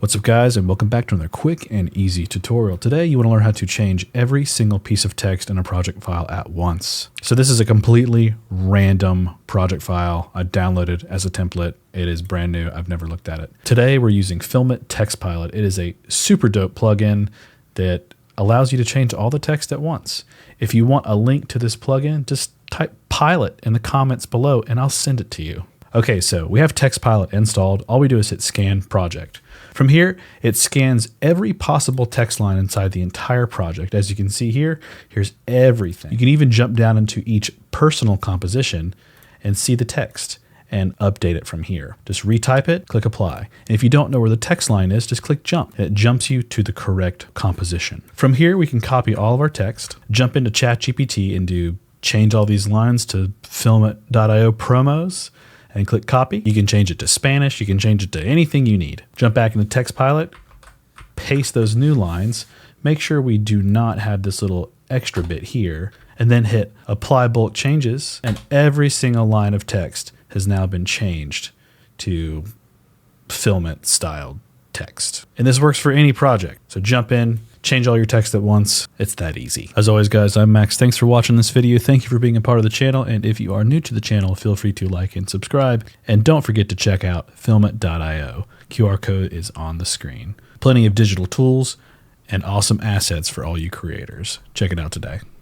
What's up guys, and welcome back to another quick and easy tutorial. Today you want to learn how to change every single piece of text in a project file at once. So this is a completely random project file I downloaded as a template. It is brand new, I've never looked at it. Today we're using Filament TextPilot. It is a super dope plugin that allows you to change all the text at once. If you want a link to this plugin, just type pilot in the comments below and I'll send it to you. Okay, so we have TextPilot installed. All we do is hit scan project. From here, it scans every possible text line inside the entire project. As you can see here, here's everything. You can even jump down into each personal composition and see the text and update it from here. Just retype it, click apply. And if you don't know where the text line is, just click jump. And it jumps you to the correct composition. From here, we can copy all of our text, jump into ChatGPT and do change all these lines to filament.io promos, and click copy. You can change it to Spanish. You can change it to anything you need. Jump back into TextPilot, paste those new lines. Make sure we do not have this little extra bit here, and then hit apply bulk changes. And every single line of text has now been changed to filament styled text. And this works for any project. So jump in, change all your text at once. It's that easy. As always, guys, I'm Max. Thanks for watching this video. Thank you for being a part of the channel. And if you are new to the channel, feel free to like and subscribe. And don't forget to check out filament.io. QR code is on the screen. Plenty of digital tools and awesome assets for all you creators. Check it out today.